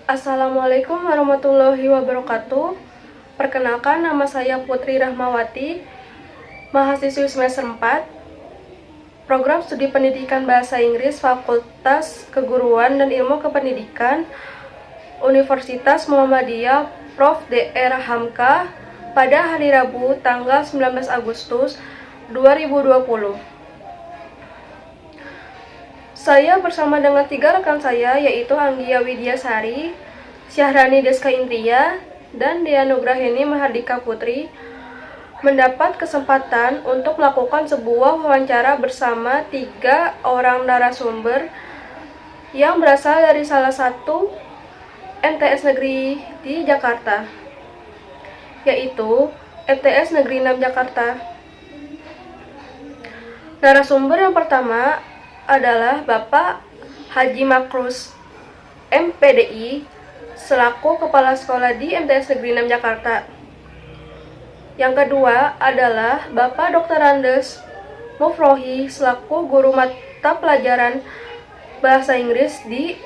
Assalamualaikum warahmatullahi wabarakatuh. Perkenalkan, nama saya Putri Rahmawati, mahasiswi semester 4, Program Studi Pendidikan Bahasa Inggris Fakultas Keguruan dan Ilmu Kependidikan Universitas Muhammadiyah Prof. Dr. Hamka pada hari Rabu tanggal 19 Agustus 2020. Saya bersama dengan 3 rekan saya, yaitu Anggia Widyasari, Syahrani Deska Indria, dan Dea Nugraheni Mahardika Putri, mendapat kesempatan untuk melakukan sebuah wawancara bersama 3 orang narasumber yang berasal dari salah satu MTS Negeri di Jakarta, yaitu MTS Negeri 6 Jakarta. Narasumber yang pertama adalah Bapak Haji Makrus, MPDI, selaku Kepala Sekolah di MTS Negeri 6 Jakarta. Yang kedua adalah Bapak Dr. Andes Mufrohi, selaku Guru Mata Pelajaran Bahasa Inggris di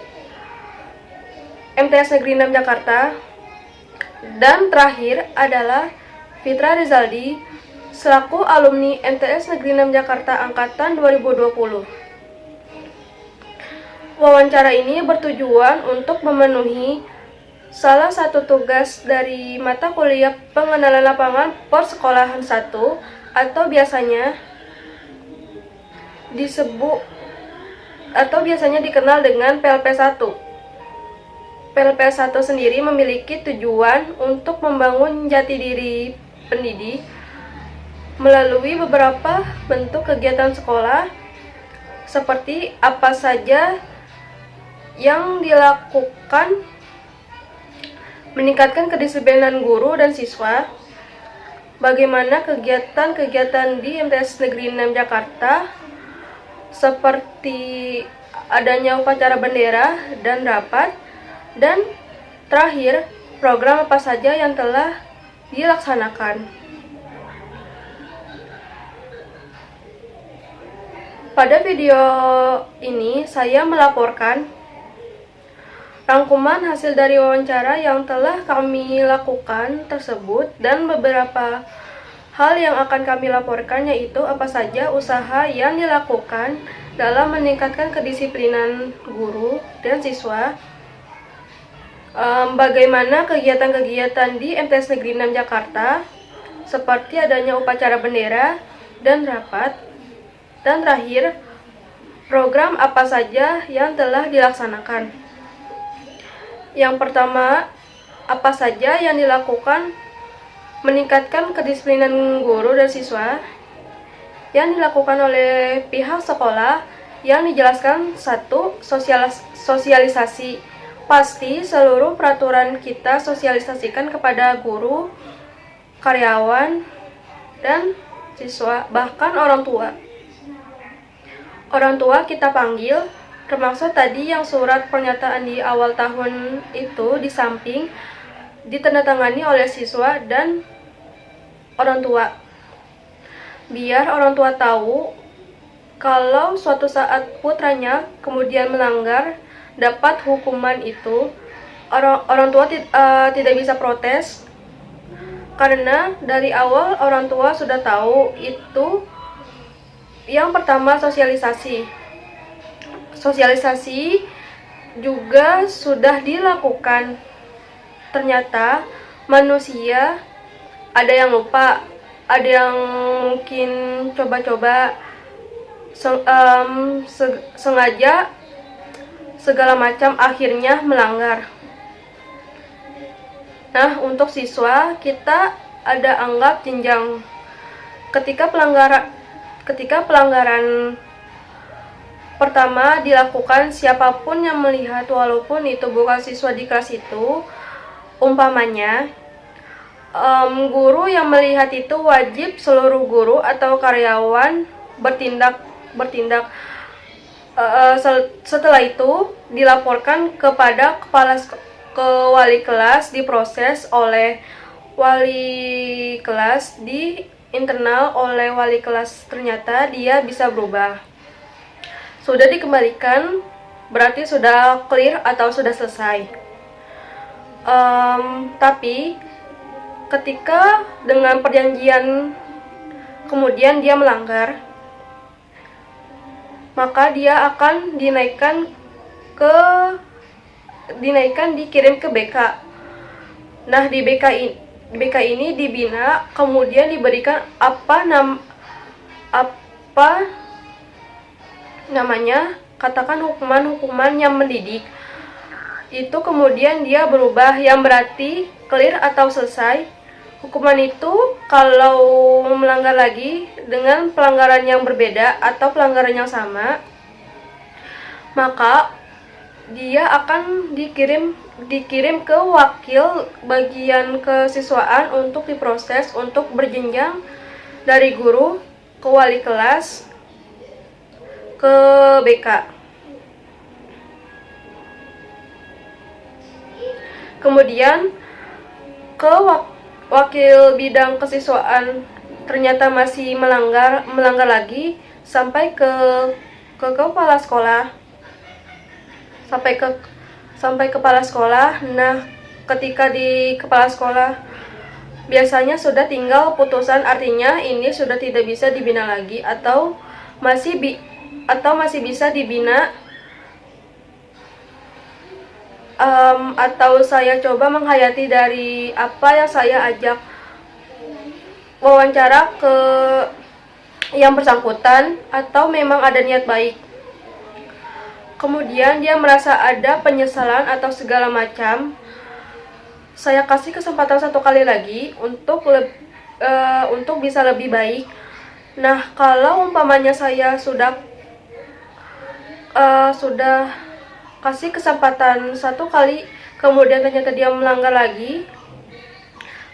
MTS Negeri 6 Jakarta. Dan terakhir adalah Fitra Rizaldi, selaku alumni MTS Negeri 6 Jakarta Angkatan 2020. Wawancara ini bertujuan untuk memenuhi salah satu tugas dari mata kuliah pengenalan lapangan persekolahan 1 atau biasanya dikenal dengan PLP1. PLP1 sendiri memiliki tujuan untuk membangun jati diri pendidik melalui beberapa bentuk kegiatan sekolah, seperti apa saja yang dilakukan meningkatkan kedisiplinan guru dan siswa, bagaimana kegiatan-kegiatan di MTS Negeri 6 Jakarta, seperti adanya upacara bendera dan rapat, dan terakhir, program apa saja yang telah dilaksanakan. Pada video ini, saya melaporkan rangkuman hasil dari wawancara yang telah kami lakukan tersebut, dan beberapa hal yang akan kami laporkan, yaitu apa saja usaha yang dilakukan dalam meningkatkan kedisiplinan guru dan siswa, bagaimana kegiatan-kegiatan di MTS Negeri 6 Jakarta, seperti adanya upacara bendera dan rapat, dan terakhir, program apa saja yang telah dilaksanakan. Yang pertama, apa saja yang dilakukan meningkatkan kedisiplinan guru dan siswa yang dilakukan oleh pihak sekolah, yang dijelaskan 1. Sosialisasi. Pasti seluruh peraturan kita sosialisasikan kepada guru, karyawan, dan siswa, bahkan orang tua. Orang tua kita panggil, termasuk tadi yang surat pernyataan di awal tahun itu, di samping ditandatangani oleh siswa dan orang tua. Biar orang tua tahu kalau suatu saat putranya kemudian melanggar, dapat hukuman itu, orang tua tidak bisa protes, karena dari awal orang tua sudah tahu itu. Yang pertama, sosialisasi. Sosialisasi juga sudah dilakukan. Ternyata manusia ada yang lupa, ada yang mungkin coba-coba sengaja segala macam, akhirnya melanggar. Nah, untuk siswa kita ada anggap jenjang. Ketika pelanggaran pertama dilakukan, siapapun yang melihat, walaupun itu bukan siswa di kelas itu, umpamanya guru yang melihat itu, wajib seluruh guru atau karyawan bertindak. Setelah itu dilaporkan kepada ke wali kelas, diproses oleh wali kelas, di internal oleh wali kelas, ternyata dia bisa berubah. Sudah dikembalikan, berarti sudah clear atau sudah selesai. Tapi ketika dengan perjanjian kemudian dia melanggar, maka dia akan dikirim ke BK. Nah, di BK ini dibina, kemudian diberikan apa namanya, katakan hukuman yang mendidik. Itu kemudian dia berubah, yang berarti clear atau selesai. Hukuman itu kalau melanggar lagi dengan pelanggaran yang berbeda atau pelanggaran yang sama, maka dia akan dikirim ke wakil bagian kesiswaan untuk diproses, untuk berjenjang dari guru ke wali kelas ke BK. Kemudian ke wakil bidang kesiswaan ternyata masih melanggar lagi, sampai ke kepala sekolah, sampai kepala sekolah. Nah, ketika di kepala sekolah biasanya sudah tinggal putusan, artinya ini sudah tidak bisa dibina lagi atau masih bisa dibina. Atau saya coba menghayati dari apa yang saya ajak wawancara ke yang bersangkutan, atau memang ada niat baik. Kemudian dia merasa ada penyesalan atau segala macam. Saya kasih kesempatan satu kali lagi untuk bisa lebih baik. Nah, kalau umpamanya saya sudah kasih kesempatan satu kali, kemudian ternyata dia melanggar lagi,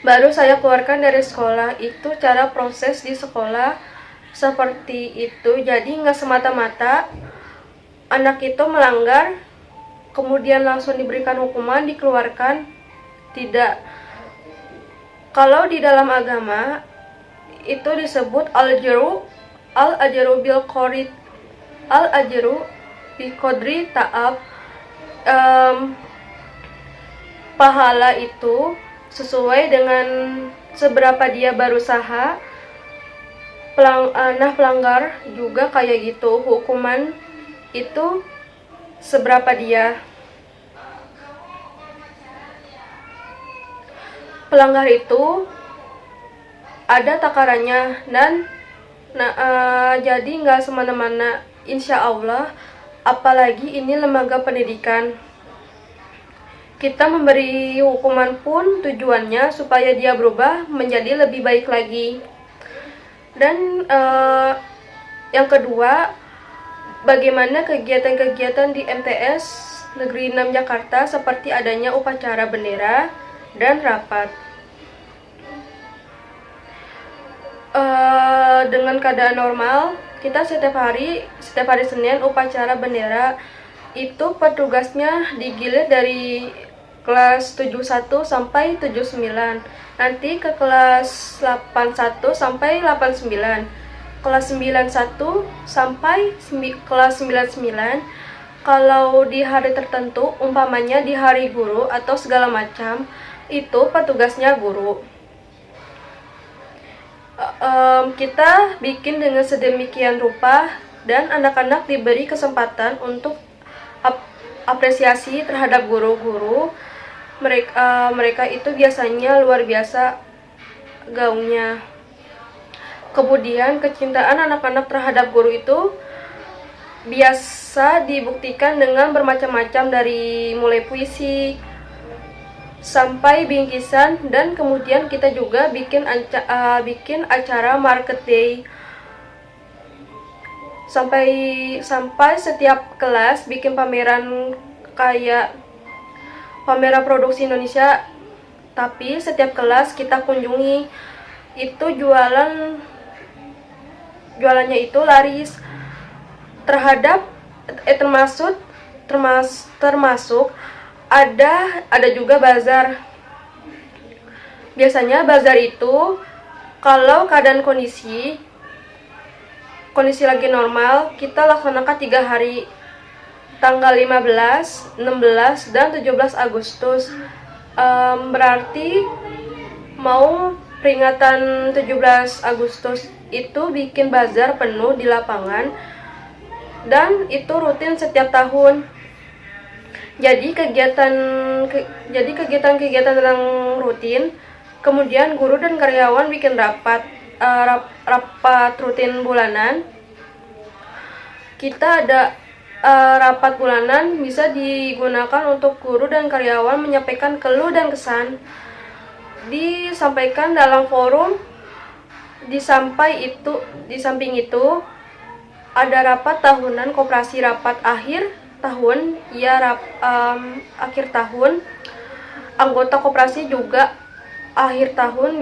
baru saya keluarkan dari sekolah. Itu cara proses di sekolah seperti itu. Jadi nggak semata-mata anak itu melanggar kemudian langsung diberikan hukuman, dikeluarkan. Tidak. Kalau di dalam agama itu disebut al-ajru bi qadri ta'ab. Pahala itu sesuai dengan seberapa dia berusaha. Pelanggar juga kayak gitu, hukuman itu seberapa dia. Pelanggar itu ada takarannya, dan jadi nggak semena-mena, insya Allah. Apalagi ini lembaga pendidikan. Kita memberi hukuman pun tujuannya supaya dia berubah menjadi lebih baik lagi. Dan yang kedua, bagaimana kegiatan-kegiatan di MTS Negeri 6 Jakarta, seperti adanya upacara bendera dan rapat. Dengan keadaan normal, kita setiap hari Senin upacara bendera. Itu petugasnya digilir dari kelas 71 sampai 79. Nanti ke kelas 81 sampai 89. Kelas 91 sampai kelas 99. Kalau di hari tertentu, umpamanya di hari guru atau segala macam, itu petugasnya guru. Kita bikin dengan sedemikian rupa, dan anak-anak diberi kesempatan untuk apresiasi terhadap guru-guru. Mereka itu biasanya luar biasa gaungnya. Kemudian kecintaan anak-anak terhadap guru itu biasa dibuktikan dengan bermacam-macam, dari mulai puisi sampai bingkisan. Dan kemudian kita juga bikin acara market day, sampai setiap kelas bikin pameran, kayak pameran produksi Indonesia. Tapi setiap kelas kita kunjungi, itu jualannya itu laris. Termasuk ada juga bazar. Biasanya bazar itu kalau keadaan kondisi lagi normal, kita laksanakan 3 hari, tanggal 15, 16, dan 17 Agustus. Berarti mau peringatan 17 Agustus itu bikin bazar penuh di lapangan, dan itu rutin setiap tahun. Jadi kegiatan yang rutin. Kemudian guru dan karyawan bikin rapat rutin bulanan. Kita ada rapat bulanan bisa digunakan untuk guru dan karyawan menyampaikan keluh dan kesan. Disampaikan dalam forum. Di samping itu ada rapat tahunan koperasi, rapat akhir tahun, akhir tahun. Anggota koperasi juga akhir tahun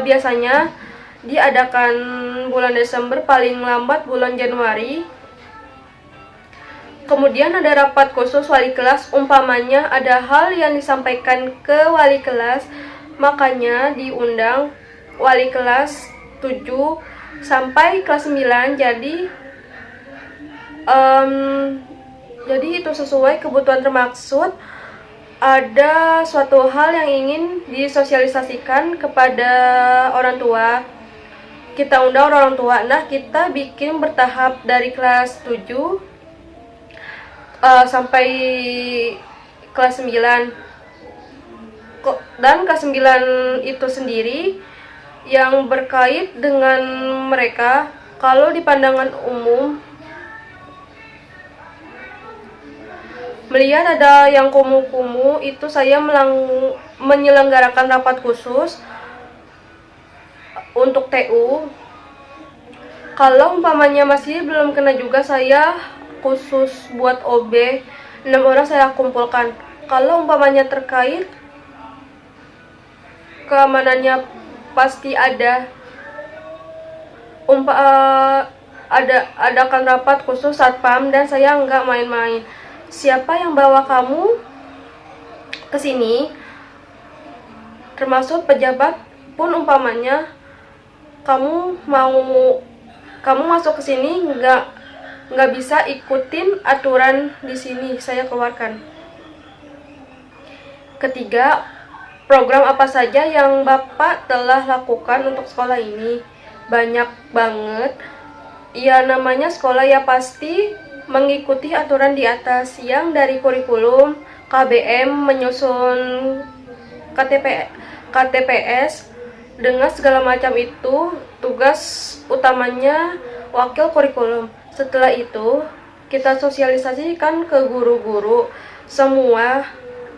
biasanya diadakan bulan Desember, paling lambat bulan Januari. Kemudian ada rapat khusus wali kelas, umpamanya ada hal yang disampaikan ke wali kelas, makanya diundang wali kelas 7 sampai kelas 9. Jadi itu sesuai kebutuhan termaksud. Ada suatu hal yang ingin disosialisasikan kepada orang tua, kita undang orang tua. Nah, kita bikin bertahap dari kelas 7 sampai kelas 9. Dan kelas 9 itu sendiri yang berkait dengan mereka. Kalau di pandangan umum melihat ada yang kumuh-kumuh, itu saya menyelenggarakan rapat khusus untuk TU. Kalau umpamanya masih belum kena juga, saya khusus buat OB 6 orang saya kumpulkan. Kalau umpamanya terkait keamanannya pasti adakan rapat khusus satpam, dan saya nggak main-main. Siapa yang bawa kamu ke sini, termasuk pejabat pun, umpamanya kamu masuk ke sini nggak bisa ikutin aturan di sini, saya keluarkan. Ketiga, program apa saja yang Bapak telah lakukan untuk sekolah ini? Banyak banget. Ya, namanya sekolah ya pasti mengikuti aturan di atas, yang dari kurikulum, KBM, menyusun KTPS, dengan segala macam itu tugas utamanya wakil kurikulum. Setelah itu kita sosialisasikan ke guru-guru semua,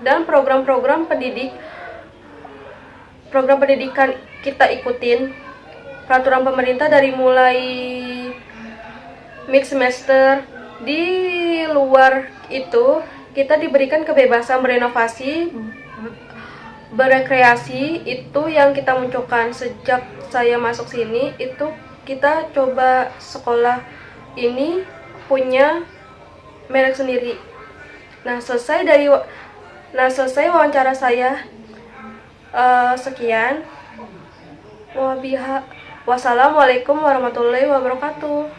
dan program pendidikan kita ikutin. Peraturan pemerintah dari mulai mid semester. Di luar itu kita diberikan kebebasan berinovasi, berekreasi. Itu yang kita munculkan sejak saya masuk sini. Itu kita coba sekolah ini punya merek sendiri. Nah, selesai wawancara saya. Sekian. Wassalamualaikum warahmatullahi wabarakatuh.